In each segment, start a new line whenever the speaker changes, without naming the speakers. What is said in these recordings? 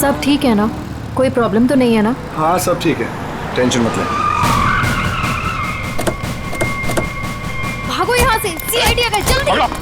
सब ठीक है ना? कोई प्रॉब्लम तो नहीं है ना?
हाँ सब ठीक है, टेंशन मत ले।
भागो यहाँ से, सीआईडी आ गए, जल्दी।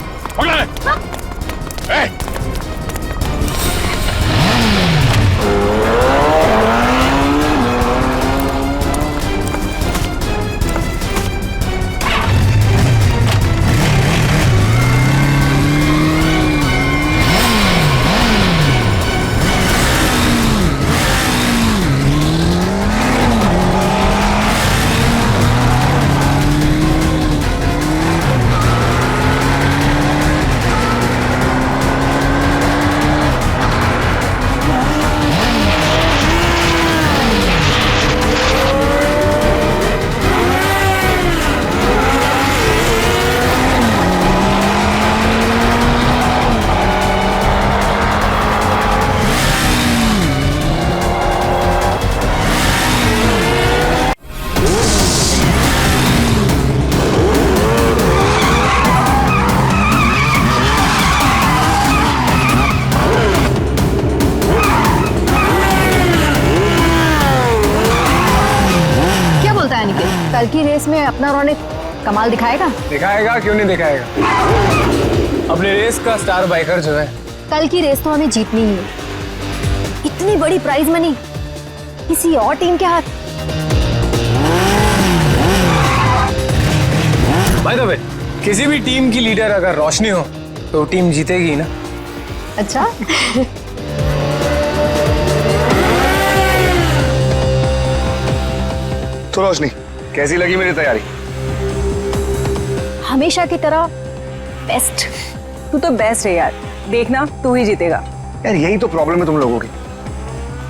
कल की रेस में अपना रौनक कमाल दिखाएगा?
दिखाएगा, क्यों नहीं दिखाएगा। अपनी रेस का स्टार बाइकर जो है।
कल की रेस तो हमें जीतनी ही है। इतनी बड़ी प्राइज मनी किसी और टीम के हाथ।
बाय द वे, किसी भी टीम की लीडर अगर रोशनी हो तो टीम जीतेगी ना।
अच्छा।
तो रोशनी, कैसी लगी मेरी तैयारी?
हमेशा की तरह बेस्ट।
तू तो बेस्ट है यार, देखना तू ही जीतेगा।
यार यही तो प्रॉब्लम है तुम लोगों की।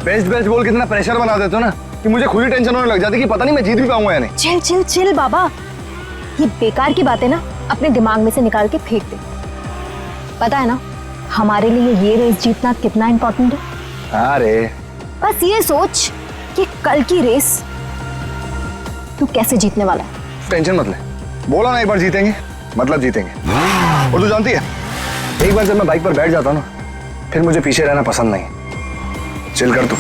बेस्ट बेस्ट बोल के इतना प्रेशर बना देते हो ना कि मुझे खुद ही टेंशन होने लग जाती कि पता नहीं मैं जीत भी पाऊंगा या नहीं।
चिल चिल चिल बाबा, ये बेकार की बातें ना अपने दिमाग में से निकाल के फेंक दे। पता है ना हमारे लिए ये रेस जीतना कितना इम्पोर्टेंट है।
अरे
बस ये सोच कि कल की रेस तू कैसे जीतने वाला है।
टेंशन मत ले, बोला ना एक बार जीतेंगे मतलब जीतेंगे। और तू जानती है, एक बार जब मैं बाइक पर बैठ जाता हूँ ना, फिर मुझे पीछे रहना पसंद नहीं। चिल कर तू।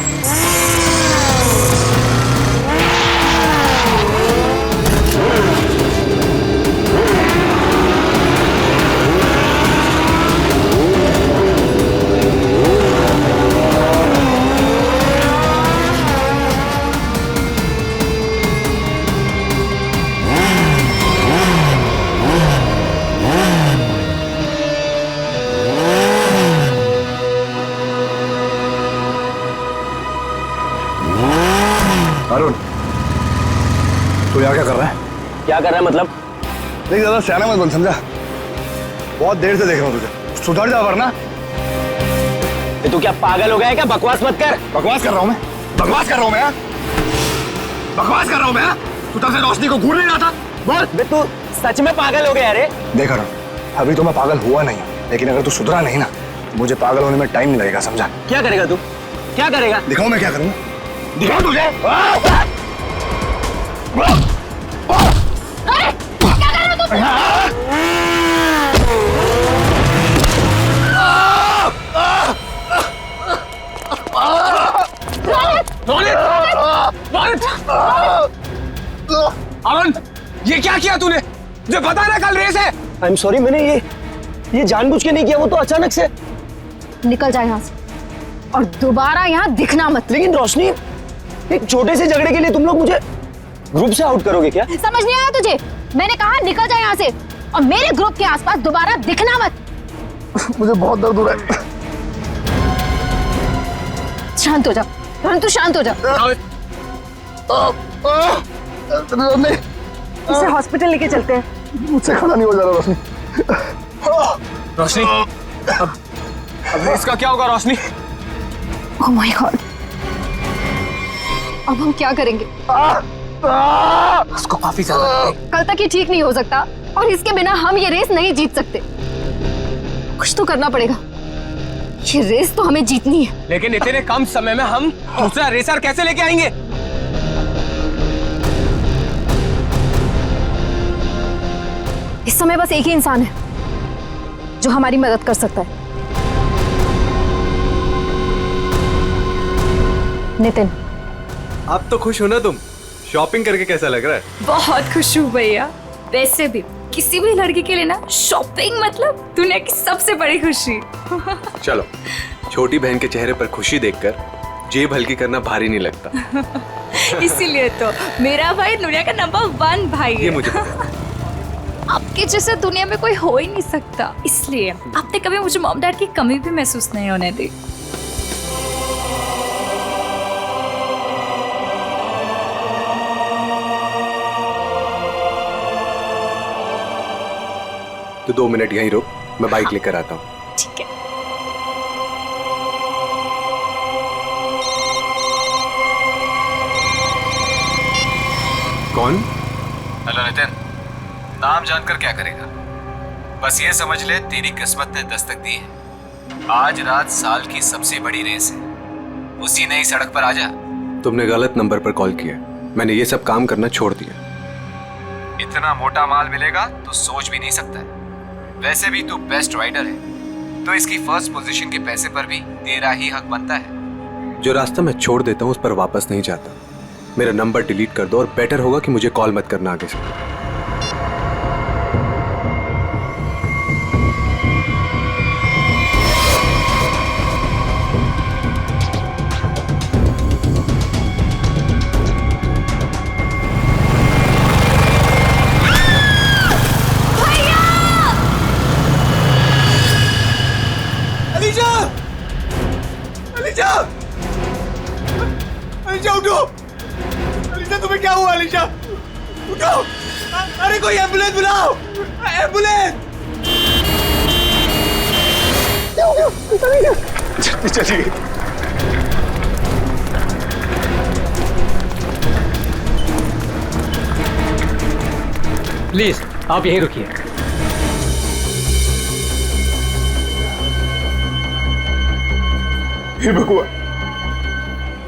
अरुण, तू यहाँ क्या कर रहा है?
क्या कर रहा है मतलब?
देख ज्यादा सियाना मत बन, समझा? बहुत देर से देख रहा हूँ तुझे, सुधर जा वरना।
तू क्या पागल हो गया है क्या? बकवास मत कर।
बकवास कर रहा हूँ मैं? बकवास कर रहा हूँ मैं? बकवास कर रहा हूँ मैं? तू तब से रोशनी को घूर नहीं रहा था? बोल।
बे तू सच में पागल हो गया रे?
देख अरुण, अभी तो मैं पागल हुआ नहीं, लेकिन अगर तू सुधरा नहीं ना, मुझे पागल होने में टाइम नहीं लगेगा, समझा?
क्या करेगा तू? क्या करेगा?
दिखाओ मैं क्या करूँगा, दिखाओ तुझे।
क्या कर रहे हो तुम?
अरुण, ये क्या किया तूने? मुझे पता है ना कल रेस है।
आई एम सॉरी, मैंने ये जानबूझ के नहीं किया, वो तो अचानक से।
निकल जा यहाँ से और दोबारा यहाँ दिखना मत।
लेकिन रोशनी, एक छोटे से झगड़े के लिए तुम लोग मुझे ग्रुप से आउट करोगे क्या?
समझ नहीं आया तुझे? मैंने कहा निकल जा यहाँ से और मेरे ग्रुप के आसपास दोबारा दिखना मत।
मुझे बहुत दर्द हो रहा है।
शांत हो जा, तू शांत हो जा।
इसे हॉस्पिटल लेके चलते हैं।
मुझसे खड़ा नहीं हो जा रहा रोशनी।
रोशनी, अब इसका क्या होगा रोशनी?
ओह माय गॉड, अब हम क्या करेंगे?
उसको काफी ज्यादा
कल तक ये ठीक नहीं हो सकता और इसके बिना हम ये रेस नहीं जीत सकते। कुछ तो करना पड़ेगा, ये रेस तो हमें जीतनी है।
लेकिन इतने कम समय में हम दूसरा रेसर कैसे लेके आएंगे?
इस समय बस एक ही इंसान है जो हमारी मदद कर सकता है। नितिन,
आप तो खुश हो ना तुम? शॉपिंग करके कैसा लग रहा है?
बहुत खुश हूँ भैया। वैसे भी किसी भी लड़की के लिए ना शॉपिंग मतलब दुनिया की सबसे बड़ी खुशी।
चलो, छोटी बहन के चेहरे पर खुशी देखकर जेब हल्की करना भारी नहीं लगता।
इसीलिए तो मेरा भाई दुनिया का नंबर 1 भाई
ये
है।
मुझे पता है।
आपके जैसे दुनिया में कोई हो ही नहीं सकता, इसलिए आपने कभी मुझे मॉम डैड की कमी भी महसूस नहीं होने दी।
तो 2 मिनट यहीं रुक, मैं बाइक लेकर आता हूँ।
ठीक है।
कौन?
हेलो नितिन, नाम जानकर क्या करेगा? बस ये समझ ले तेरी किस्मत ने दस्तक दी है। आज रात साल की सबसे बड़ी रेस है, उसी नई सड़क पर आजा।
तुमने गलत नंबर पर कॉल किया। मैंने ये सब काम करना छोड़ दिया।
इतना मोटा माल मिलेगा तो सोच भी नहीं सकता है। वैसे भी तू बेस्ट राइडर है, तो इसकी फर्स्ट पोजीशन के पैसे पर भी तेरा ही हक बनता है।
जो रास्ता मैं छोड़ देता हूँ उस पर वापस नहीं जाता। मेरा नंबर डिलीट कर दो और बेटर होगा कि मुझे कॉल मत करना आगे से।
अलीशा! अलीशा! अलीशा उठो! अलीशा तुम्हें क्या हुआ अलीशा? उठो! अरे कोई एम्बुलेंस बुलाओ! एम्बुलेंस!
जल्दी चलिए।
प्लीज आप यहीं रुकिए।
हे भगवान,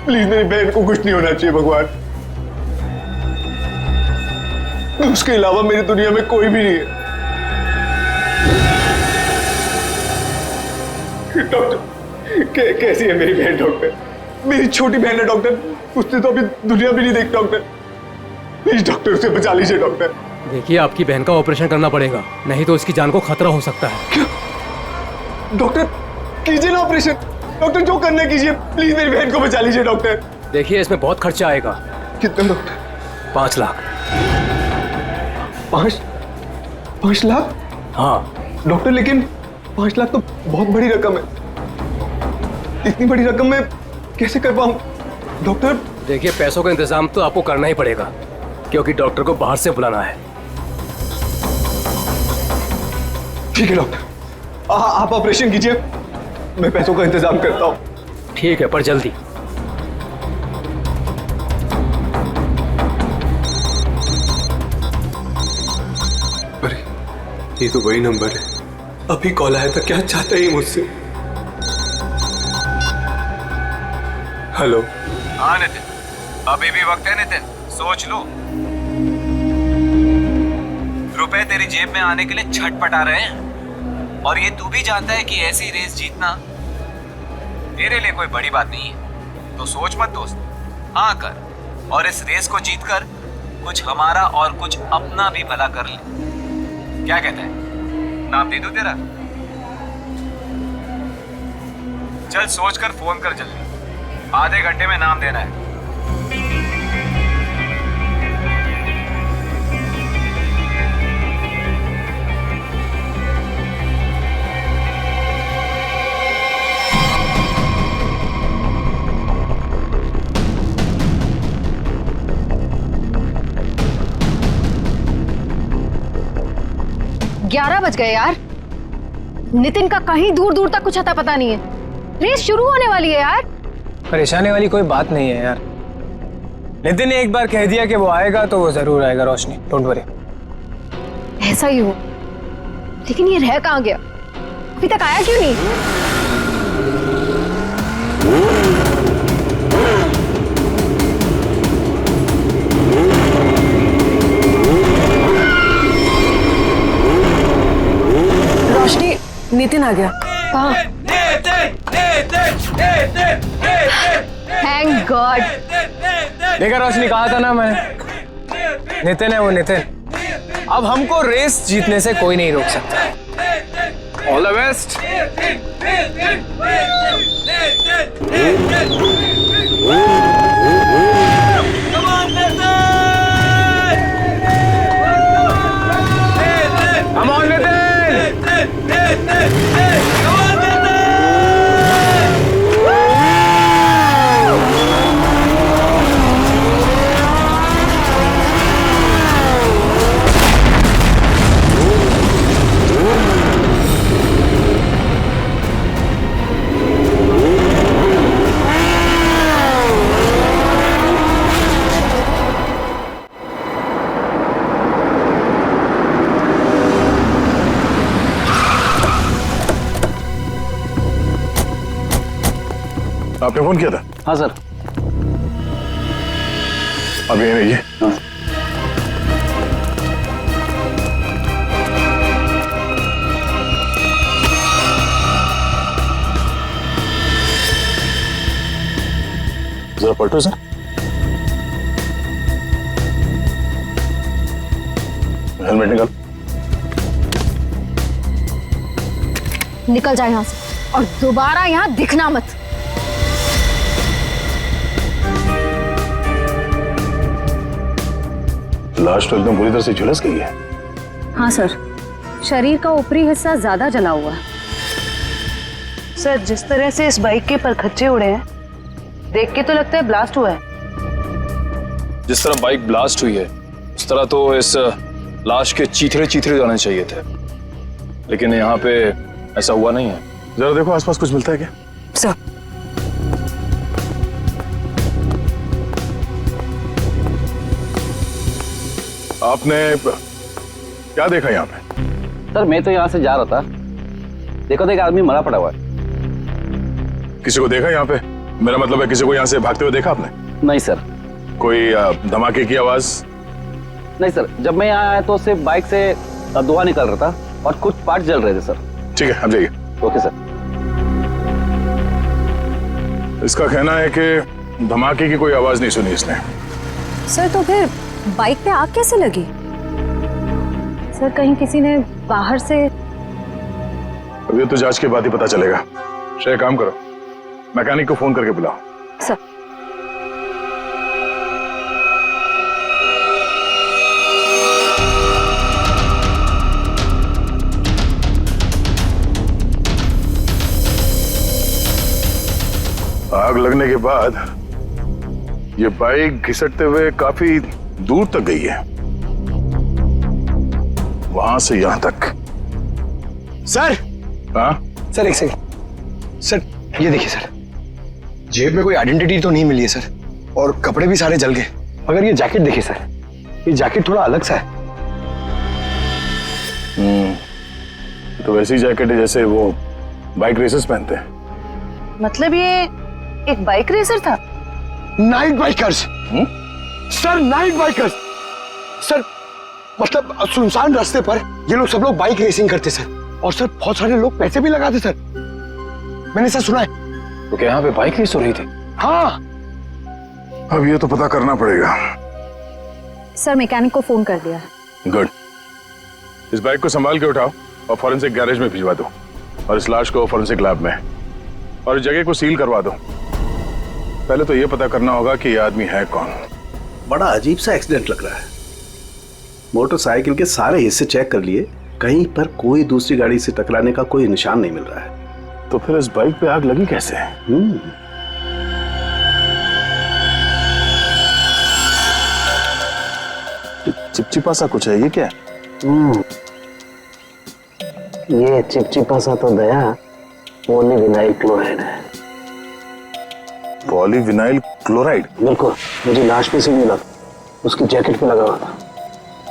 प्लीज मेरी बहन को कुछ नहीं होना चाहिए भगवान। उसके अलावा मेरी दुनिया में कोई भी नहीं है। डॉक्टर, कैसी है मेरी बहन डॉक्टर? मेरी छोटी बहन है डॉक्टर, उसने तो अभी दुनिया भी नहीं देखी डॉक्टर। प्लीज डॉक्टर, उसे बचा लीजिए डॉक्टर।
देखिए, आपकी बहन का ऑपरेशन करना पड़ेगा, नहीं तो इसकी जान को खतरा हो सकता है।
क्या? डॉक्टर कीजिए ना ऑपरेशन। डॉक्टर जो करना कीजिए, प्लीज मेरी बहन को बचा लीजिए डॉक्टर।
देखिए, इसमें बहुत खर्चा आएगा।
कितना डॉक्टर?
5 लाख।
5 लाख?
हाँ।
डॉक्टर लेकिन 5 लाख तो बहुत बड़ी रकम है। इतनी बड़ी रकम मैं कैसे कर पाऊं डॉक्टर?
देखिए, पैसों का इंतजाम तो आपको करना ही पड़ेगा, क्योंकि डॉक्टर को बाहर से बुलाना है।
ठीक है डॉक्टर, आप ऑपरेशन कीजिए, मैं पैसों का इंतजाम करता हूं।
ठीक है, पर जल्दी।
अरे, ये तो वही नंबर है। अभी कॉल आया था। क्या चाहता है ये मुझसे? हेलो।
हाँ नितिन, अभी भी वक्त है नितिन, सोच लो। रुपए तेरी जेब में आने के लिए छटपटा रहे हैं, और ये तू भी जानता है कि ऐसी रेस जीतना तेरे लिए कोई बड़ी बात नहीं है। तो सोच मत दोस्त, हाँ कर, और इस रेस को जीतकर कुछ हमारा और कुछ अपना भी भला कर ले। क्या कहता है? नाम दे दूं तेरा? चल सोचकर फोन कर जल्दी, आधे घंटे में नाम देना है।
ग्यारह बज गए यार। नितिन का कहीं दूर दूर तक कुछ अता पता नहीं है। रेस शुरू होने वाली है यार।
परेशानी वाली कोई बात नहीं है यार। नितिन ने एक बार कह दिया कि वो आएगा तो वो जरूर आएगा रोशनी, डोंट वरी।
ऐसा ही हो, लेकिन ये रह कहाँ गया? अभी तक आया क्यों नहीं?
रोशनी, नितिन आ गया।
Thank God. गॉड।
देखा रोशनी, कहा था ना मैंने, नितिन है वो नितिन। अब हमको रेस जीतने से कोई नहीं रोक सकता। All the best. Come on, Nitin!
आपने फोन किया था?
हाँ सर।
अब ये रहिए। जरा पलटो सर। हेलमेट निकाल।
निकल जाए यहाँ से और दोबारा यहाँ दिखना मत।
लाश तो एकदम बुरी तरह से झुलस गई है।
हाँ सर, शरीर का ऊपरी हिस्सा ज्यादा जला हुआ है।
सर, जिस तरह से इस बाइक के परखच्चे उड़े हैं, देख के तो लगता है ब्लास्ट हुआ है।
जिस तरह बाइक ब्लास्ट हुई है उस तरह तो इस लाश के चीथड़े चीथड़े जाने चाहिए थे, लेकिन यहाँ पे ऐसा हुआ नहीं है।
जरा देखो आसपास कुछ मिलता है क्या?
सर,
आपने क्या देखा यहाँ पे?
सर मैं तो यहाँ से जा रहा था, देखो तो एक आदमी मरा पड़ा हुआ है।
किसी को देखा यहाँ पे? मेरा मतलब है किसी को यहाँ से भागते हुए देखा आपने?
नहीं सर।
कोई धमाके की आवाज?
नहीं सर, जब मैं यहाँ आया तो सिर्फ बाइक से धुआं निकल रहा था और कुछ पार्ट जल रहे थे सर।
ठीक है, अब जाइए।
Okay sir.
इसका कहना है कि धमाके की कोई आवाज नहीं सुनी इसने।
सर तो फिर बाइक पे आग कैसे लगी? सर कहीं किसी ने बाहर से?
अब ये तो जांच के बाद ही पता चलेगा। श्रेय, काम करो, मैकेनिक को फोन करके बुलाओ।
सर
आग लगने के बाद ये बाइक घिसटते हुए काफी दूर तक गई है, वहां से यहां तक।
सर,
हाँ?
सर एक सेकंड। सर ये देखिए सर, जेब में कोई आइडेंटिटी तो नहीं मिली है सर, और कपड़े भी सारे जल गए। मगर ये जैकेट देखिए सर, ये जैकेट थोड़ा अलग सा है।
तो वैसी जैकेट है जैसे वो बाइक रेसर्स पहनते हैं।
मतलब ये एक बाइक रेसर था?
Night bikers sir, night bikers sir. मतलब सुनसान रास्ते पर ये लोग सब लोग बाइक रेसिंग करते सर, और सर बहुत सारे लोग पैसे भी लगाते सर, मैंने ऐसा सुना है।
तो क्या यहाँ पे बाइक रेस हो रही थी?
हाँ।
अब ये तो पता करना पड़ेगा।
सर मैकेनिक को फोन कर दिया है।
गुड। इस बाइक को संभाल के उठाओ और फॉरेंसिक गैरेज में भिजवा दो, और इस लाश को फॉरेंसिक लैब में, और इस जगह को सील करवा दो। पहले तो ये पता करना होगा कि ये आदमी है कौन।
बड़ा अजीब सा एक्सीडेंट लग रहा है। मोटरसाइकिल के सारे हिस्से चेक कर लिए, कहीं पर कोई दूसरी गाड़ी से टकराने का कोई निशान नहीं मिल रहा है।
तो फिर इस बाइक पे आग लगी कैसे? चिपचिपा सा कुछ है, ये क्या है?
ये चिपचिपा सा तो दया पॉलीविनाइल क्लोराइड है।
Polyvinyl chloride?
बिल्कुल, मुझे लाश में से मिला, उसकी जैकेट पे लगा हुआ था।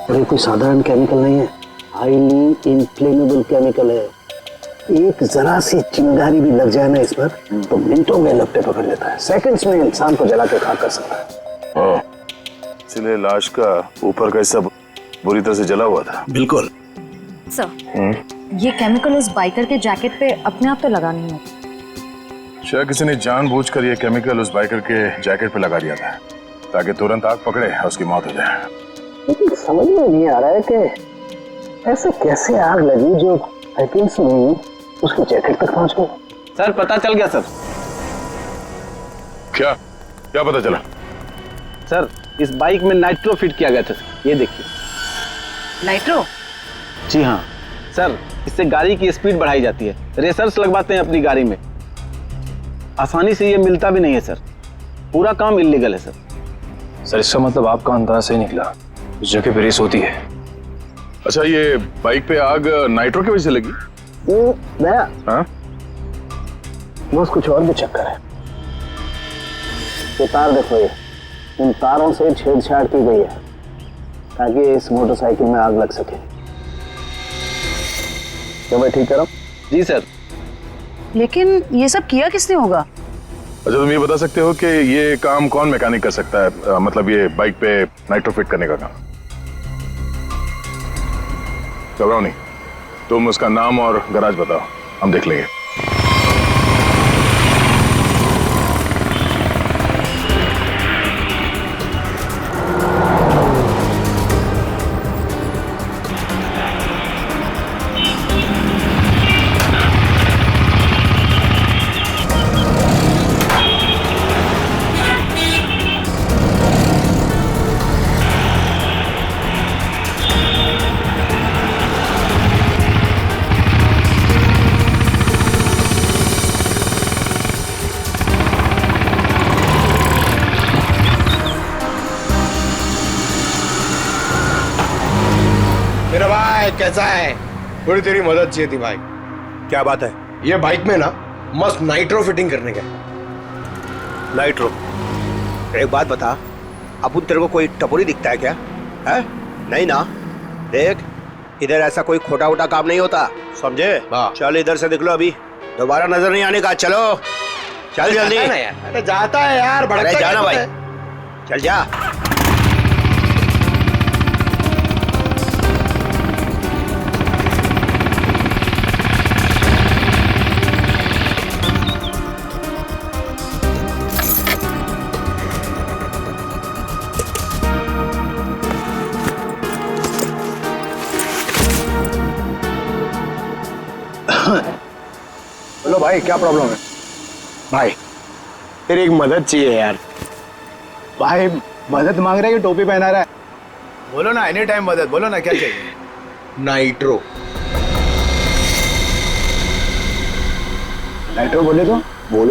और ये कोई साधारण केमिकल नहीं है, हाईली इन्फ्लेमेबल केमिकल है। एक जरा सी चिंगारी भी लग जाए ना इस पर तो मिनटों में लपटे पकड़ लेता है, सेकंड्स में इंसान को जला के खाक कर सकता है।
इसलिए लाश का ऊपर का हिस्सा बुरी तरह से जला हुआ था।
बिल्कुल
सर ये केमिकल उस बाइकर के जैकेट पे अपने आप तो लगा नहीं है।
शायद किसी ने जानबूझकर ये केमिकल उस बाइकर के जैकेट पे लगा दिया था ताकि तुरंत आग पकड़े और उसकी मौत हो जाए।
लेकिन समझ में नहीं आ रहा है कि ऐसे कैसे आग लगी जो सेकंड्स में उसकी जैकेट तक पहुंच गई।
सर पता चल गया सर।
क्या क्या पता चला?
सर इस बाइक में नाइट्रो फिट किया गया था सर, ये देखिए।
नाइट्रो?
जी हाँ सर, इससे गाड़ी की स्पीड बढ़ाई जाती है। रेसर्स लगवाते हैं अपनी गाड़ी में, आसानी से ये मिलता भी नहीं है सर। पूरा काम इल्लीगल है सर।
सर इसका मतलब आपका अंदाजा सही निकला, उस जगह पे रेस होती है।
अच्छा, ये बाइक पे आग नाइट्रो की वजह से लगी?
दया,
हाँ?
बस कुछ और भी चक्कर है। ये तार देखो, ये इन तारों से छेड़छाड़ की गई है ताकि इस मोटरसाइकिल में आग लग सके। क्या मैं ठीक कह रहा हूँ?
जी सर।
लेकिन ये सब किया किसने होगा?
अच्छा, तुम ये बता सकते हो कि ये काम कौन मैकेनिक कर सकता है? मतलब ये बाइक पे नाइट्रो फिट करने का काम। घबराओ नहीं, तुम उसका नाम और गराज बताओ, हम देख लेंगे।
मेरा भाई कैसा है? थोड़ी तेरी मदद चाहिए थी भाई।
क्या बात है?
ये बाइक में ना मस्त नाइट्रो फिटिंग करने का।
नाइट्रो? एक बात बता, अपुन तेरे को कोई टपोरी दिखता है क्या? है? नहीं ना? देख, इधर ऐसा कोई खोटा वोटा काम नहीं होता, समझे? चल इधर से निकलो, अभी दोबारा नजर नहीं आने का। चलो चल जल्दी।
अरे जाता है यार, भड़कता
अरे जाना
है।
भाई, चल जा।
बोलो भाई, क्या प्रॉब्लम है? भाई तेरी एक मदद चाहिए यार।
भाई मदद मांग रहा है कि टोपी पहना रहा है? बोलो ना, एनी टाइम मदद, बोलो ना क्या चाहिए?
नाइट्रो।
नाइट्रो बोले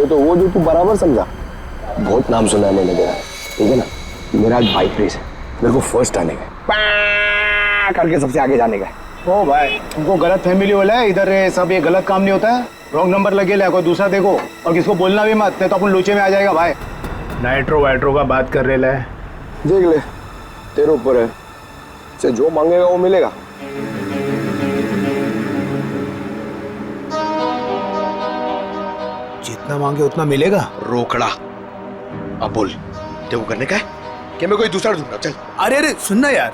तो वो जो तू बराबर समझा। बहुत नाम सुना है मैंने तेरा, ठीक है ना? मेरा आज बाइक रेस है, मेरे को फर्स्ट आने का, करके सबसे आगे जाने का। ओ भाई, तुमको गलत फैमिली वाला है इधर। सब ये गलत काम नहीं होता है। रॉन्ग नंबर लगे ले, कोई दूसरा देखो, और किसको बोलना भी मत, नहीं तो अपन लूचे में आ जाएगा भाई। नाइट्रो वाइट्रो का बात कर रहे है,
देख ले, तेरे ऊपर है, से जो मांगेगा वो मिलेगा।
जितना मांगे उतना मिलेगा।
रोकड़ा। अब बोल, तेरे को करने का है कि मैं कोई दूसरा ढूंढूंगा? चल।
अरे सुनना यार,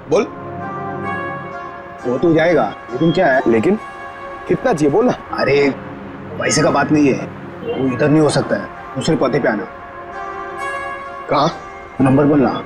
बोल।
वो तो जाएगा, लेकिन क्या है?
लेकिन कितना चाहिए बोल ना।
अरे पैसे का बात नहीं है, वो इधर नहीं हो सकता है, दूसरे पते पे आना।
कहाँ?
नंबर बोलना।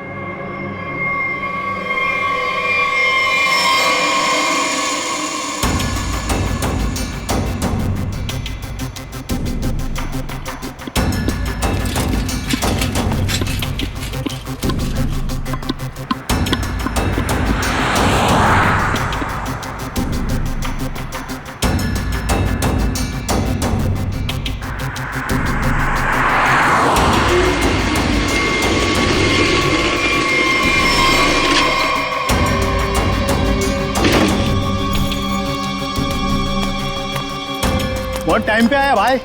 बहुत टाइम पे आया भाई,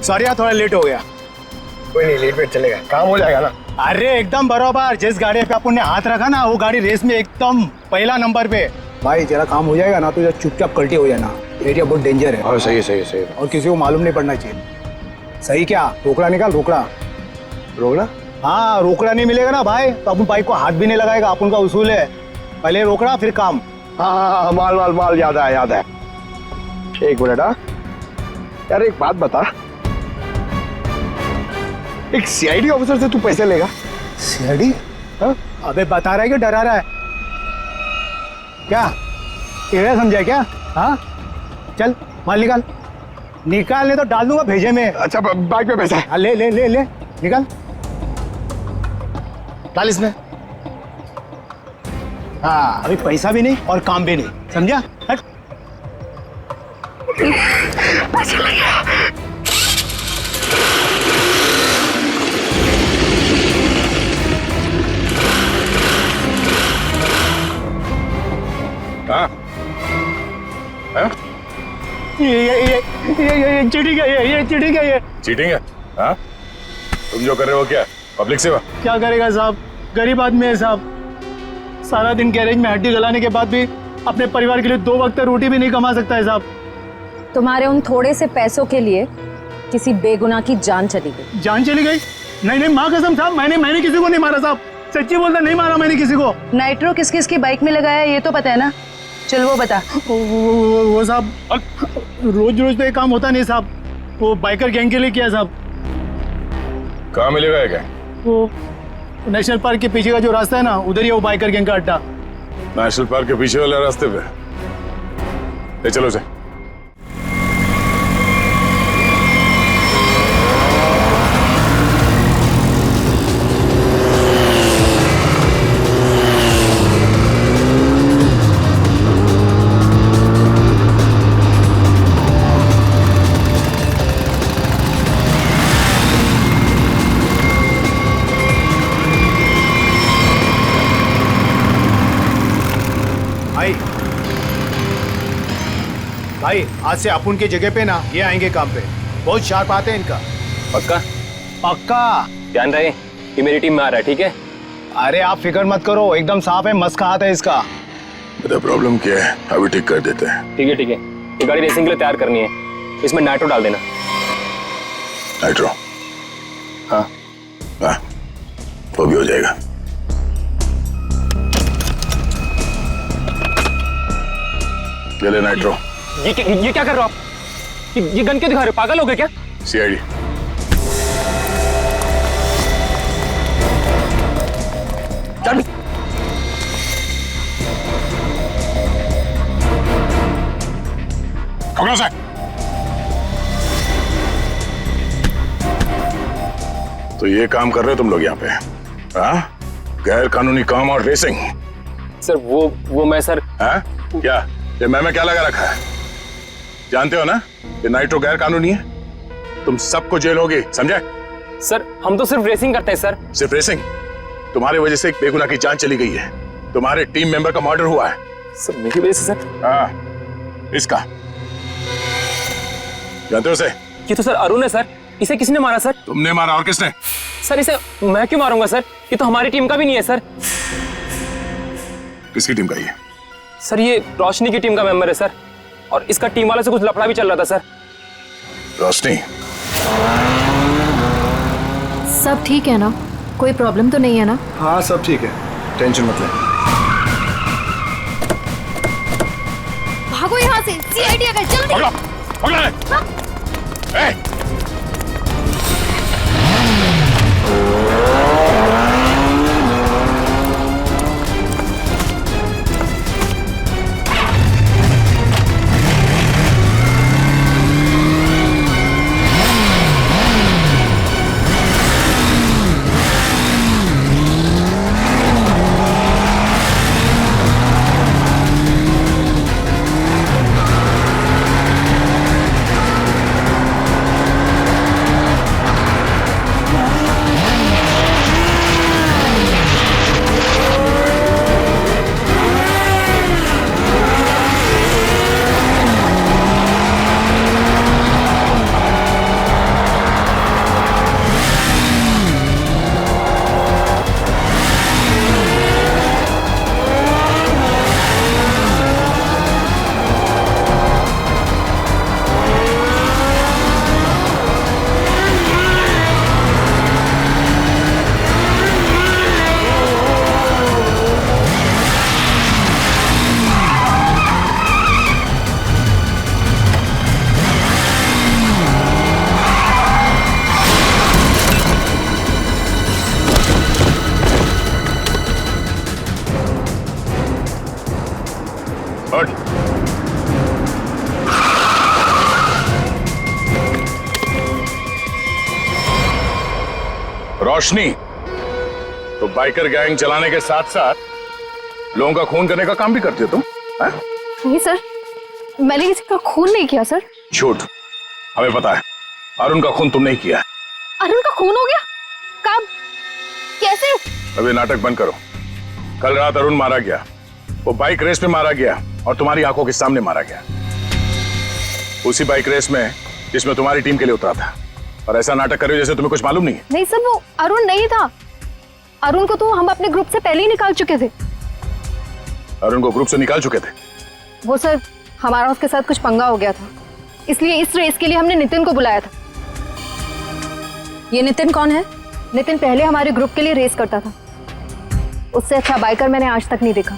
सॉरी यार थोड़ा लेट हो गया।
कोई नहीं, लेट वेट चलेगा, काम हो जाएगा ना।
अरे एकदम बराबर, जिस गाड़ी पे अपन ने हाथ रखा ना वो गाड़ी रेस में एकदम पहला नंबर पे। भाई तेरा काम हो जाएगा ना, तो चुपचाप कल्टी हो जाना, एरिया बहुत डेंजर है।
सही है, सही है, सही है।
और किसी को मालूम नहीं पड़ना चाहिए। सही क्या? रोकड़ा निकाल, रोकड़ा।
रोकड़ा?
हाँ, रोकड़ा नहीं मिलेगा ना भाई तो अपन बाइक को हाथ भी नहीं लगाएगा, अपन का उसूल है, पहले रोकड़ा फिर काम।
हाँ, माल याद है। एक मिनट। हाँ, यार एक बात बता, एक सीआईडी ऑफिसर से तू पैसे लेगा?
सीआईडी? अबे बता रहा है कि डरा रहा है? क्या टेढ़ा समझा क्या? हाँ चल माल निकाल, निकालने तो डाल दूंगा भेजे में।
अच्छा बैग में पैसा है?
हाँ, ले ले ले ले निकाल, डाल इसमें। हाँ अभी पैसा भी नहीं और काम भी नहीं, समझा? हट।
पैसा लग गया।
हाँ हाँ?
ये चीटिंग है, ये चीटिंग है, ये
चीटिंग है? हाँ? तुम जो कर रहे हो क्या पब्लिक सेवा?
क्या करेगा साहब, गरीब आदमी है साहब, सारा दिन गैरेज में हड्डी गलाने के बाद भी अपने परिवार के लिए 2 वक्त रोटी भी नहीं कमा सकता है साहब।
तुम्हारे उन थोड़े से पैसों के लिए किसी बेगुनाह की जान चली गई।
जान चली गई? नहीं नहीं माँ कसम साहब, मैंने किसी को नहीं मारा साहब, सच्ची बोलता, नहीं मारा मैंने किसी को।
नाइट्रो किस किस की बाइक में लगाया ये तो पता है ना? चल वो बता।
वो साहब रोज रोज तो ये काम होता नहीं साहब, वो बाइकर गैंग के लिए किया साहब।
कहाँ मिलेगा ये गैंग?
वो नेशनल पार्क के पीछे का जो रास्ता है ना, उधर ही है वो बाइकर गैंग का अड्डा।
नेशनल पार्क के पीछे वाले रास्ते पे? ले चलो से।
भाई आज से अपुन की जगह पे ना ये आएंगे काम पे, बहुत शार्प आते हैं इनका।
पक्का?
पक्का।
ध्यान रहे कि मेरी टीम में आ रहा है, ठीक है?
अरे आप फिक्र मत करो, एकदम साफ है, मस्त का हाथ है इसका।
बता प्रॉब्लम क्या है, अभी ठीक कर देते हैं।
ठीक है ठीक है, ये गाड़ी रेसिंग के लिए तैयार करनी है, इसमें नाइट्रो डाल देना।
नाइट्रो?
हाँ
हाँ वो भी हो जाएगा। ले ले नाइट्रो।
ये क्या कर रहे हो आप? ये गन क्यों दिखा रहे हो, पागल हो गए क्या?
सीआईडी।
चल
पकड़ो से। तो ये काम कर रहे हो तुम लोग यहाँ पे? हाँ? गैर कानूनी काम और रेसिंग?
सर वो मैं सर।
हाँ? क्या ये मैं क्या लगा रखा है? जानते हो ना ये नाइट्रो गैर कानूनी है, तुम सबको जेल होगी, समझे?
सर हम तो सिर्फ रेसिंग करते हैं सर।
सिर्फ रेसिंग? तुम्हारी वजह से एक बेगुनाह की जान चली गई है, तुम्हारे टीम मेंबर का मर्डर हुआ है।
सर मेरी वजह से सर?
हाँ इसका जानते हो उसे?
ये तो सर अरुण है सर, इसे किसने मारा सर?
तुमने मारा, और किसने?
सर इसे मैं क्यों मारूंगा सर, ये तो हमारी टीम का भी नहीं है सर।
किसकी टीम का ये?
सर ये रोशनी की टीम का मेंबर है सर, और इसका टीम वाले से कुछ लफड़ा भी चल रहा था सर।
रोशनी?
सब ठीक है ना, कोई प्रॉब्लम तो नहीं है ना?
हाँ सब ठीक है, टेंशन मत ले।
भागो यहाँ से, सीआईडी आ गए, जल्दी।
पकड़ो, पकड़ो। ए! रोशनी, तो बाइकर गैंग चलाने के साथ साथ लोगों का खून करने का काम भी करती हो तुम? हाँ?
नहीं सर, मैंने किसी का खून नहीं किया सर।
झूठ, हमें पता है अरुण का खून तुमने ही किया है।
अरुण का खून हो गया? कब? कैसे?
अभी नाटक बंद करो। कल रात अरुण मारा गया, वो बाइक रेस में मारा गया और तुम्हारी आंखों के सामने मारा गया, उसी बाइक रेस में जिसमें तुम्हारी टीम के लिए उतरा था। और ऐसा नाटक कर रहे हो जैसे तुम्हें कुछ मालूम नहीं है।
नहीं सर, वो अरुण नहीं था। अरुण को तो हम अपने ग्रुप से पहले ही निकाल चुके थे।
अरुण को ग्रुप से निकाल चुके थे?
वो सर, हमारा उसके साथ कुछ पंगा हो गया था, इसलिए इस रेस के लिए हमने नितिन को बुलाया था।
ये नितिन कौन है?
नितिन पहले हमारे ग्रुप के लिए रेस करता था। उससे अच्छा बाइकर मैंने आज तक नहीं देखा।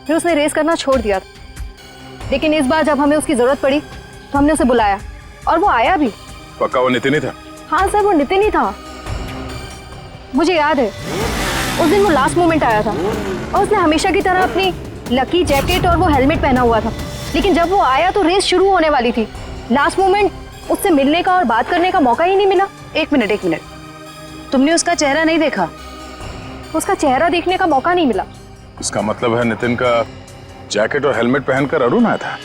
फिर उसने रेस करना छोड़ दिया था, लेकिन इस बार जब हमें उसकी जरूरत पड़ी तो हमने उसे बुलाया और वो आया भी।
पक्का वो नितिन ही था?
हाँ सर, वो नितिन ही था। मुझे याद है उस दिन वो लास्ट मोमेंट आया था और उसने हमेशा की तरह अपनी लकी जैकेट और वो हेलमेट पहना हुआ था, लेकिन जब वो आया तो रेस शुरू होने वाली थी। लास्ट मोमेंट उससे मिलने का और बात करने का मौका ही नहीं मिला।
एक मिनट, तुमने उसका चेहरा नहीं देखा?
उसका चेहरा देखने का मौका नहीं मिला।
इसका मतलब है नितिन का जैकेट और हेलमेट पहनकर अरुण आया था?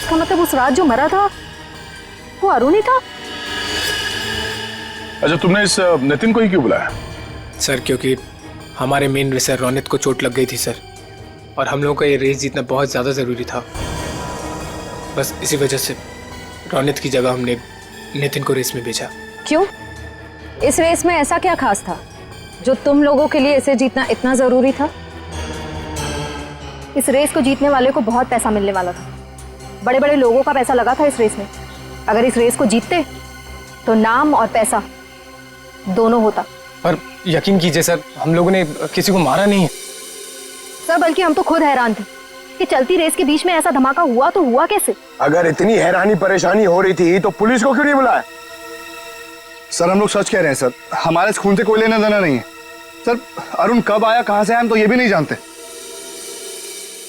इसका मतलब उस रात जो मरा था वो अरुण ही था।
अच्छा, तुमने इस नितिन को ही क्यों बुलाया?
सर क्योंकि हमारे मेन रेसर रोनित को चोट लग गई थी सर, और हम लोगों का ये रेस जीतना बहुत ज़्यादा ज़रूरी था। बस इसी वजह से रोनित की जगह हमने नितिन को रेस में भेजा।
क्यों? इस रेस में ऐसा क्या खास था जो तुम लोगों के लिए इसे जीतना इतना ज़रूरी था?
इस रेस को जीतने वाले को बहुत पैसा मिलने वाला था। बड़े बड़े लोगों का पैसा लगा था इस रेस में। अगर इस रेस को जीतते तो नाम और पैसा दोनों होता।
पर यकीन कीजिए सर, हम लोगों ने किसी को मारा नहीं है
सर, बल्कि हम तो खुद हैरान थे कि चलती रेस के बीच में ऐसा धमाका हुआ तो हुआ कैसे।
अगर इतनी हैरानी परेशानी हो रही थी तो पुलिस को क्यों नहीं बुलाया?
सर हम लोग सच कह रहे हैं सर, हमारे इस खून से कोई लेना देना नहीं है। सर अरुण कब आया, कहाँ से आया, हम तो ये भी नहीं जानते।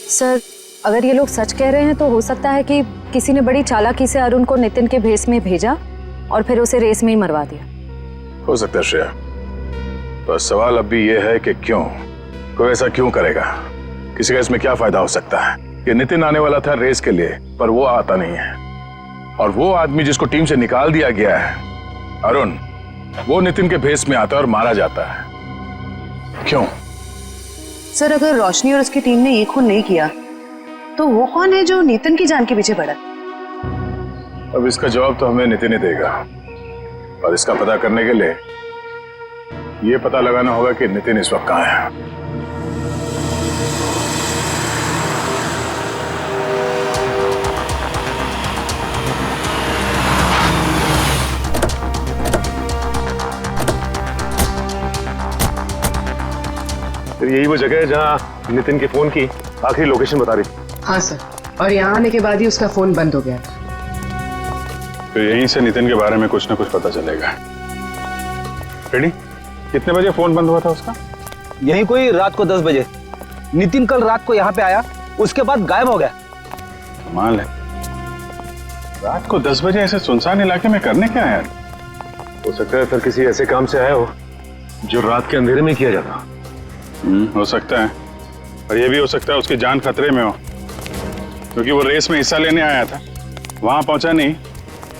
सर अगर ये लोग सच कह रहे हैं तो हो सकता है कि किसी ने बड़ी चालाकी से अरुण को नितिन के भेस में भेजा और फिर उसे रेस में ही मरवा दिया।
हो सकता है श्रेया, तो सवाल अब भी ये है कि क्यों, कोई ऐसा क्यों करेगा? किसी का इसमें क्या फायदा हो सकता है कि नितिन आने वाला था रेस के लिए पर वो आता नहीं है, और वो आदमी जिसको टीम से निकाल दिया गया है अरुण, वो नितिन के भेस में आता है और मारा जाता है। क्यों?
सर अगर रोशनी और उसकी टीम ने ये खून नहीं किया तो वो कौन है जो नितिन की जान के पीछे पड़ा?
अब इसका जवाब तो हमें नितिन ही देगा, और इसका पता करने के लिए ये पता लगाना होगा कि नितिन इस वक्त कहाँ है।
फिर यही वो जगह है जहाँ नितिन के फोन की आखिरी लोकेशन बता रही।
हाँ सर, और यहाँ आने के बाद ही उसका फोन बंद हो गया।
फिर यहीं से नितिन के बारे में कुछ ना कुछ पता चलेगा। रेडी? कितने बजे फोन बंद हुआ था उसका?
यही कोई रात को 10 बजे। नितिन कल रात को यहाँ पे आया, उसके बाद गायब हो गया।
कमाल है, रात को 10 बजे ऐसे सुनसान इलाके में करने क्या आया?
हो सकता है सर किसी ऐसे काम से आया हो जो रात के अंधेरे में किया जाता।
हो सकता है, और ये भी हो सकता है उसकी जान खतरे में हो, क्योंकि वो रेस में हिस्सा लेने आया था, वहां पहुंचा नहीं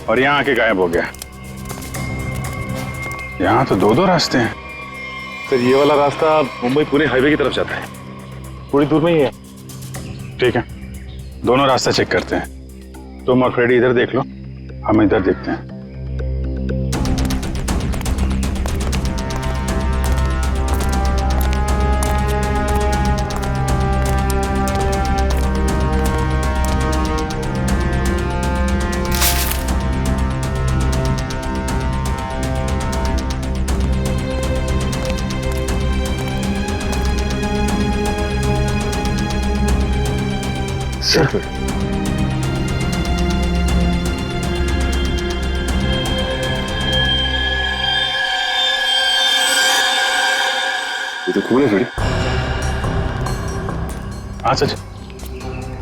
और यहाँ आके गायब हो गया। यहाँ तो 2-2 रास्ते हैं।
सर ये वाला रास्ता मुंबई पुणे हाईवे की तरफ जाता है, थोड़ी दूर में ही है।
ठीक है, दोनों रास्ता चेक करते हैं। तुम और फ्रेडी इधर देख लो, हम इधर देखते हैं।
सर ये तो खून है फ्रेडी।
हाँ सच,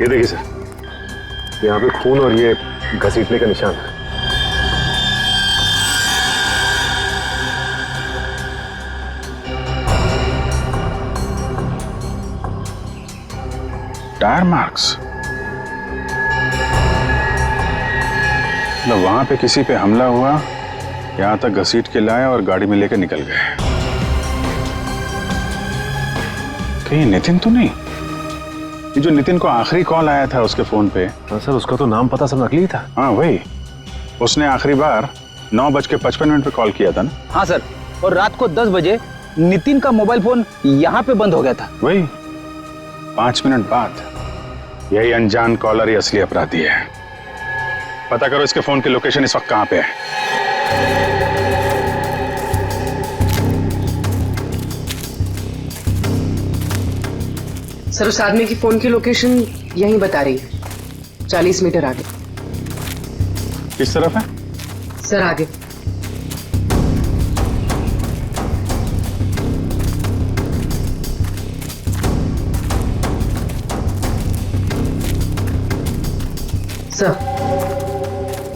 ये देखिए सर, यहाँ पे खून और ये घसीटने का निशान है।
Tyre marks? मतलब वहां पे किसी पे हमला हुआ, यहां तक घसीट के लाए और गाड़ी में लेकर निकल गए। कहीं नितिन तो नहीं? ये जो नितिन को आखिरी कॉल आया था उसके फोन पे।
सर उसका तो नाम पता सब नकली था।
हाँ वही, उसने आखिरी बार 9:55 पे कॉल किया था ना?
हाँ सर, और रात को 10 बजे नितिन का मोबाइल फोन यहाँ पे बंद हो गया था।
वही 5 मिनट बाद। यही अनजान कॉलर ही असली अपराधी है। पता करो इसके फोन की लोकेशन इस वक्त कहां पे है।
सर उस आदमी की फोन की लोकेशन यहीं बता रही है, 40 मीटर आगे।
किस तरफ है?
सर आगे।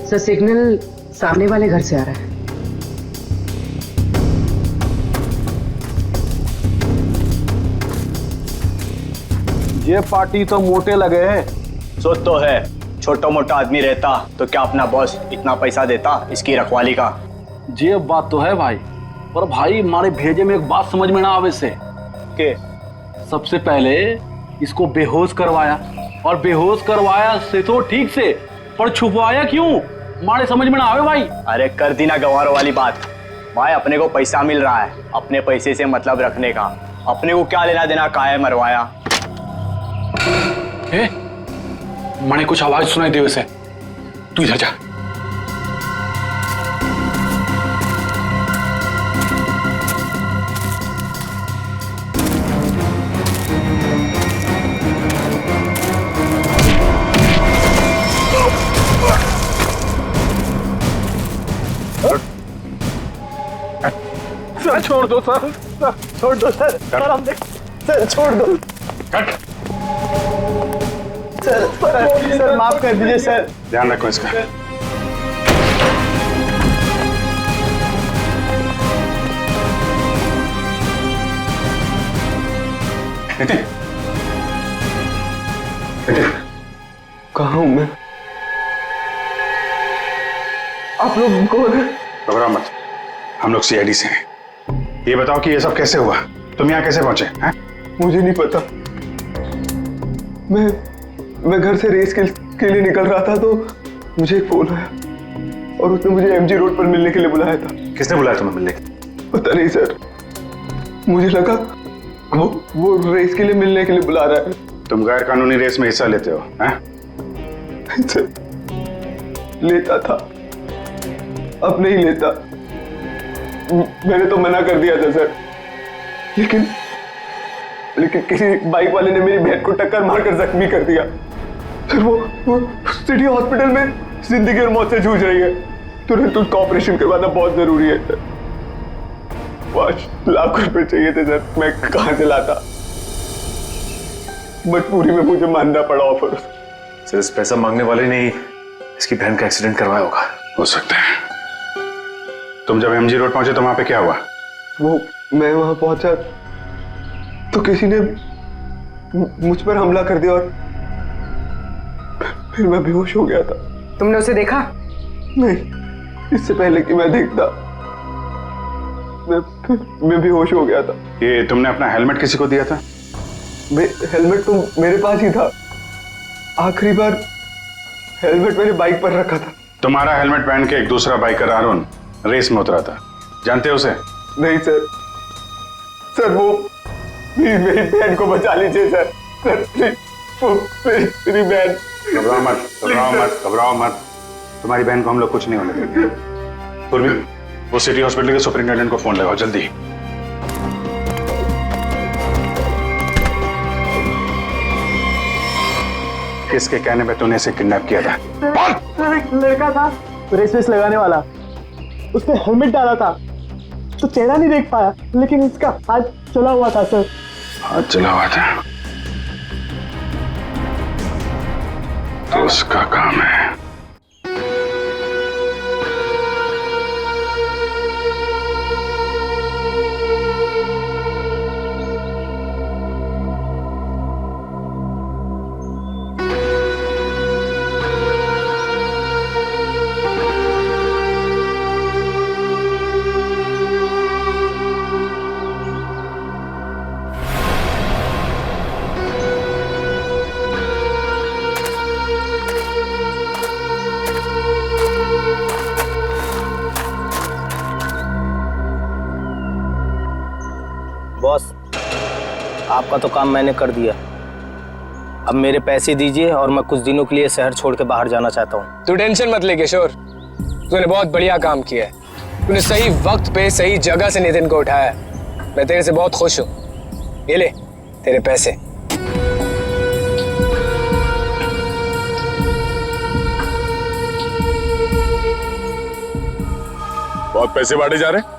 सर सिग्नल सामने वाले घर से आ रहा है।
ये पार्टी तो मोटे लगे हैं।
सो तो है, छोटा मोटा आदमी रहता तो क्या अपना बॉस इतना पैसा देता इसकी रखवाली का?
ये बात तो है भाई, पर भाई हमारे भेजे में एक बात समझ में ना आवे से
के
सबसे पहले इसको बेहोश करवाया, और बेहोश करवाया से तो ठीक से, पर छुपवाया क्यों हमारे समझ में ना आवे भाई।
अरे कर दी ना गंवारों वाली बात भाई, अपने को पैसा मिल रहा है, अपने पैसे से मतलब रखने का, अपने को क्या लेना देना काहे मरवाया।
मैंने कुछ आवाज सुनाई दे वैसे, तू इधर जा।
सर छोड़ दो सर, छोड़ दो सर, सर हम सर छोड़ दो सर माफ कर दीजिए सर।
ध्यान रखो इसका। नितिन,
कहाँ हूं मैं? आप लोग कौन है?
घबराओ मत, हम लोग सीआईडी से हैं। ये बताओ कि ये सब कैसे हुआ, तुम यहाँ कैसे पहुंचे हैं?
मुझे नहीं पता। मैं घर से रेस के लिए निकल रहा था तो मुझे एक फोन आया और उसने मुझे एमजी रोड पर मिलने के लिए बुलाया था।
किसने बुलाया तुम्हें मिलने?
पता नहीं सर, मुझे लगा वो रेस के लिए मिलने के लिए बुला रहा है।
तुम गैर कानूनी रेस में हिस्सा लेते हो हैं?
सर, लेता था, अब नहीं लेता। मैंने तो मना कर दिया था सर, लेकिन किसी बाइक वाले ने मेरी बहन को टक्कर मारकर जख्मी कर दिया। सर वो सिटी हॉस्पिटल में जिंदगी और मौत से जूझ रही है। तुरंत उसका ऑपरेशन करवाना बहुत जरूरी है सर। 5 लाख रुपए चाहिए थे सर, मैं कहां से लाता? मजबूरी में मुझे मानना पड़ा ऑफर।
सर इस पैसा मांगने वाले ने इसकी बहन का एक्सीडेंट करवाया होगा।
हो सकता है। तुम जब एमजी रोड पहुंचे तो वहां पे क्या हुआ?
मैं वहां पहुंचा तो किसी ने मुझ पर हमला कर दिया और फिर मैं बेहोश हो गया था।
तुमने उसे देखा?
नहीं, इससे पहले कि मैं देखता मैं बेहोश हो गया था।
ये तुमने अपना हेलमेट किसी को दिया था?
हेलमेट तो मेरे पास ही था। आखिरी बार हेलमेट मेरे बाइक पर रखा था।
तुम्हारा हेलमेट पहन के एक दूसरा बाइकर अरुण रेस में उतरा था, जानते हो उसे?
नहीं सर, सर वो मेरी बहन को बचा लीजिए सर, मेरी बहन।
घबराओ मत, घबराओ मत, घबराओ मत, तुम्हारी बहन को हम लोग कुछ नहीं होने देंगे। पूर्वी, वो सिटी हॉस्पिटल के सुपरिंटेंडेंट को फोन लगाओ जल्दी। किसके कहने पे तूने इसे किडनैप किया था?
एक लड़का था रेस लगाने वाला, उसने हेलमेट डाला था तो चेहरा नहीं देख पाया, लेकिन इसका हाथ चला हुआ था सर।
हाथ चला हुआ था तो उसका काम है।
आपका तो काम मैंने कर दिया, अब मेरे पैसे दीजिए और मैं कुछ दिनों के लिए शहर छोड़ के बाहर जाना चाहता हूँ।
तू टेंशन मत ले किशोर, तूने बहुत बढ़िया काम किया है। तूने सही वक्त पे सही जगह से नितिन को उठाया। मैं तेरे से बहुत खुश हूँ। ये ले तेरे पैसे।
बहुत पैसे बांटे जा रहे हैं।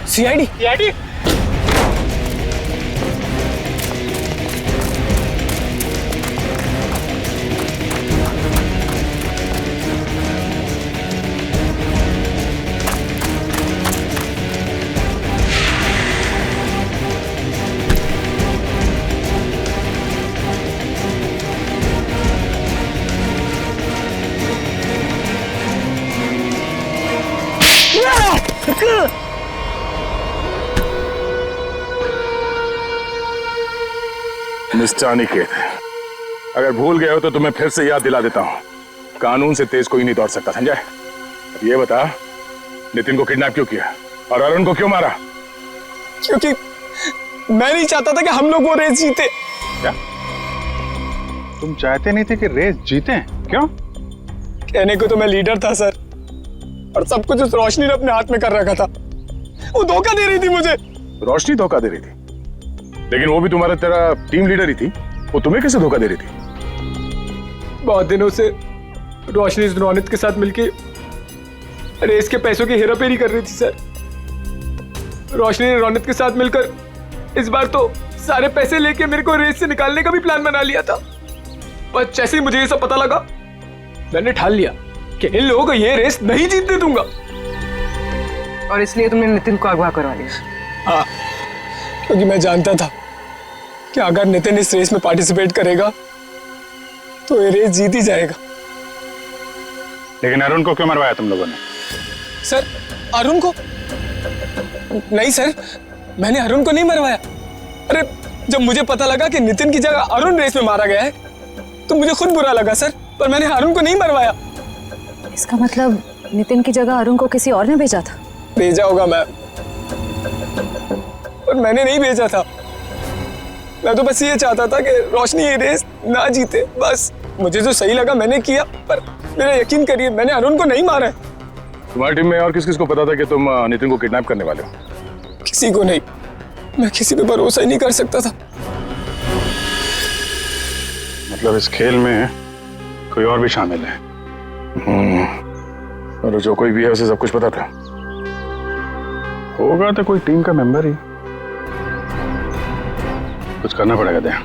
सीआईडी
मिस्टर अनिकेत, अगर भूल गए हो तो तुम्हें फिर से याद दिला देता हूँ, कानून से तेज कोई नहीं दौड़ सकता, समझा? अब ये बता, नितिन को किडनैप क्यों किया और अरुण को क्यों मारा?
क्योंकि मैं नहीं चाहता था कि हम लोग वो रेस जीते।
क्या तुम चाहते नहीं थे कि रेस जीते? क्यों?
कहने को तो मैं लीडर था सर, और सब कुछ उस रोशनी ने अपने हाथ में कर रखा था। वो धोखा दे रही थी मुझे।
रोशनी धोखा दे रही थी? लेकिन वो भी तुम्हारा तेरा टीम लीडर ही थी, वो तुम्हें कैसे धोखा दे रही थी?
बहुत दिनों से रोशनी रोनित के साथ मिलके रेस के पैसों की हेराफेरी कर रही थी सर। रोशनी ने रोनित के साथ मिलकर इस बार तो सारे पैसे लेके मेरे को रेस से निकालने का भी प्लान बना लिया था। पर जैसे ही मुझे ये सब पता लगा, मैंने ठान लिया कि इन लोगों को ये रेस नहीं जीतने दूंगा।
और इसलिए तुमने नितिन को अगवा करवा लिया?
हाँ, क्योंकि मैं जानता था कि अगर नितिन इस रेस में पार्टिसिपेट करेगा तो ये रेस जीत ही जाएगा।
लेकिन अरुण को क्यों मरवाया तुम लोगों ने?
सर, अरुण को नहीं सर, मैंने अरुण को नहीं मरवाया। अरे जब मुझे पता लगा कि नितिन की जगह अरुण रेस में मारा गया है तो मुझे खुद बुरा लगा सर, पर मैंने अरुण को नहीं मरवाया।
इसका मतलब नितिन की जगह अरुण को किसी और ने भेजा था?
भेजा होगा मैम, पर मैंने नहीं भेजा था। मैं तो बस ये चाहता था कि रोशनी ये रेस ना जीते, बस मुझे जो सही लगा मैंने किया। पर मेरा यकीन करिए, मैंने अरुण को नहीं मारा है।
तुम्हारी टीम में और किस किस को पता था कि तुम नितिन को किडनैप करने वाले हो?
किसी को नहीं, मैं किसी पे भरोसा ही नहीं कर सकता था।
मतलब इस खेल में कोई और भी शामिल है? और जो कोई भी है उसे सब कुछ पता था? होगा तो कोई टीम का मेंबर ही। कुछ करना पड़ेगा दया।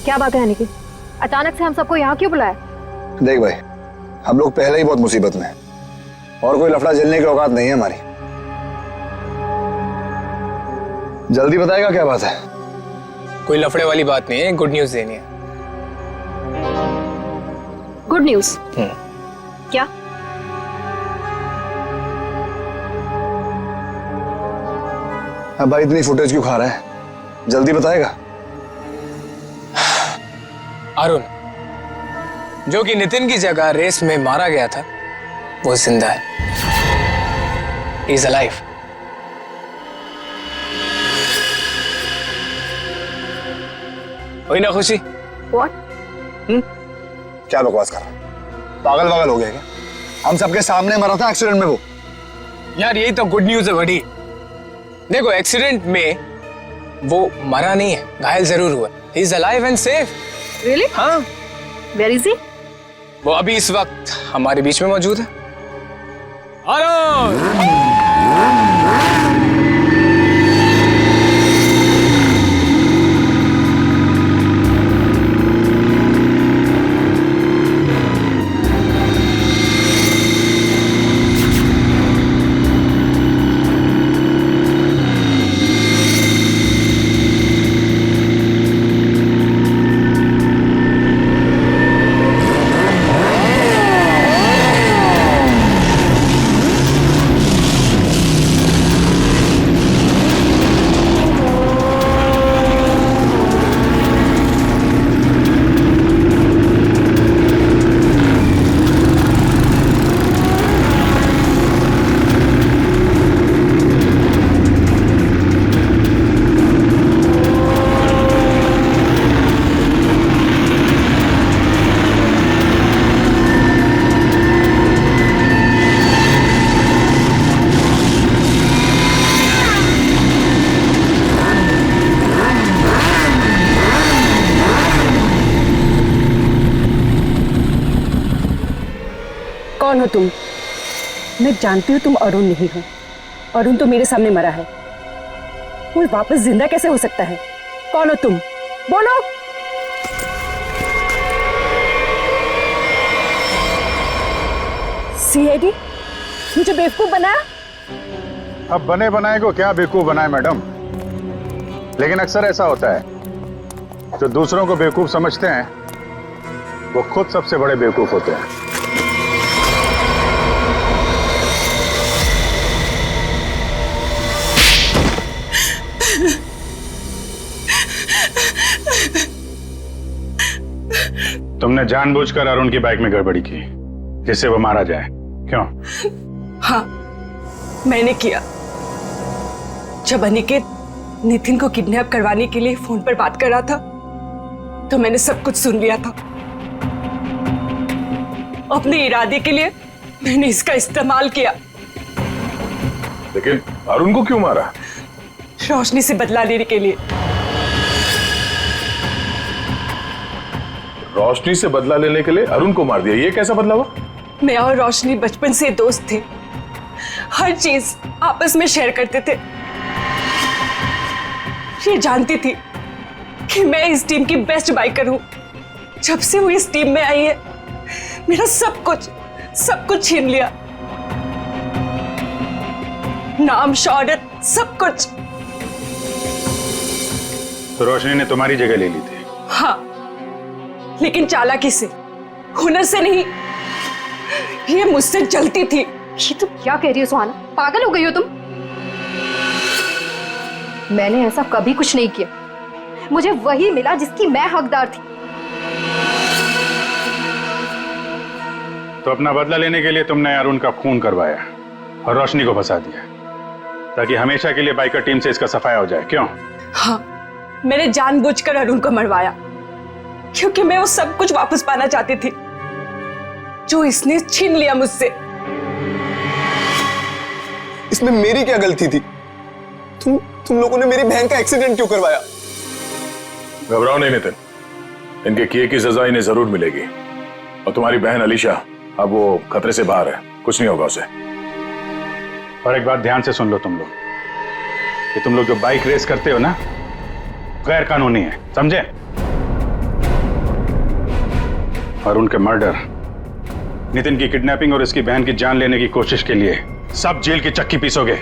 क्या बात है अनिकेत, अचानक से हम सबको यहाँ क्यों बुलाया?
देख भाई, हम लोग पहले ही बहुत मुसीबत में हैं और कोई लफड़ा झेलने की औकात नहीं है हमारी। जल्दी बताएगा क्या बात है?
कोई लफड़े वाली बात नहीं है, गुड न्यूज़ देनी है।
Good news? क्या?
अब भाई इतनी फुटेज क्यों खा रहा है? जल्दी बताएगा।
अरुण, जो कि नितिन की जगह रेस में मारा गया था, वो जिंदा है। He is alive. हुई ना खुशी?
What?
क्या बकवास कर रहा है? पागल वागल हो गया क्या? हम सबके सामने मरा था एक्सीडेंट में वो।
यार यही तो गुड न्यूज है बड़ी। देखो, एक्सीडेंट में वो मरा नहीं है, घायल जरूर हुआ। He is alive and safe.
Really?
हाँ।
Where is he?
वो अभी इस वक्त हमारे बीच में मौजूद है। अरुण!
कौन हो तुम? मैं जानती हूँ तुम अरुण नहीं हो। अरुण तो मेरे सामने मरा है, वो वापस जिंदा कैसे हो सकता है? कौन हो तुम? बोलो। सीआईडी मुझे बेवकूफ बनाया?
अब बने बनाए को क्या बेवकूफ बनाए मैडम, लेकिन अक्सर ऐसा होता है, जो दूसरों को बेवकूफ समझते हैं वो खुद सबसे बड़े बेवकूफ होते हैं। तुमने जानबूझकर अरुण की बाइक में गड़बड़ी की जिससे वो मारा जाए, क्यों?
हाँ, मैंने किया। जब अनिकेत नितिन को किडनैप करवाने के लिए फोन पर बात कर रहा था तो मैंने सब कुछ सुन लिया था। अपने इरादे के लिए मैंने इसका इस्तेमाल किया।
लेकिन अरुण को क्यों मारा?
रोशनी से बदला लेने के लिए।
रोशनी से बदला लेने के लिए अरुण को मार दिया, ये कैसा बदला हुआ?
मैं और रोशनी बचपन से दोस्त थे, हर चीज आपस में शेयर करते थे। ये जानती थी कि मैं इस टीम की बेस्ट बाइकर हूं। जब से वो इस टीम में आई है मेरा सब कुछ छीन लिया, नाम, शौहरत, सब कुछ।
तो रोशनी ने तुम्हारी जगह ले ली थी?
हाँ, लेकिन चालाकी से, हुनर से नहीं। ये मुझसे जलती थी।
ये तुम क्या कह रही हो सुहाना? पागल हो गई हो तुम? मैंने ऐसा कभी कुछ नहीं किया। मुझे वही मिला जिसकी मैं हकदार थी।
तो अपना बदला लेने के लिए तुमने अरुण का खून करवाया और रोशनी को फंसा दिया ताकि हमेशा के लिए बाइकर टीम से इसका सफाया हो जाए, क्यों?
हाँ, मैंने जानबूझकर अरुण को मरवाया क्योंकि मैं वो सब कुछ वापस पाना चाहती थी जो इसने छीन लिया मुझसे।
इसमें मेरी क्या गलती थी? तुम लोगों ने मेरी बहन का एक्सीडेंट क्यों करवाया?
घबराओ नहीं नितिन, इनके किए की सजा इन्हें जरूर मिलेगी। और तुम्हारी बहन अलीशा अब वो खतरे से बाहर है, कुछ नहीं होगा उसे। और एक बात ध्यान से सुन लो तुम लोग, कि तुम लोग जो बाइक रेस करते हो ना, गैर कानूनी है, समझे? और उनके मर्डर, नितिन की किडनैपिंग और इसकी बहन की जान लेने की कोशिश के लिए सब जेल की चक्की पीसोगे।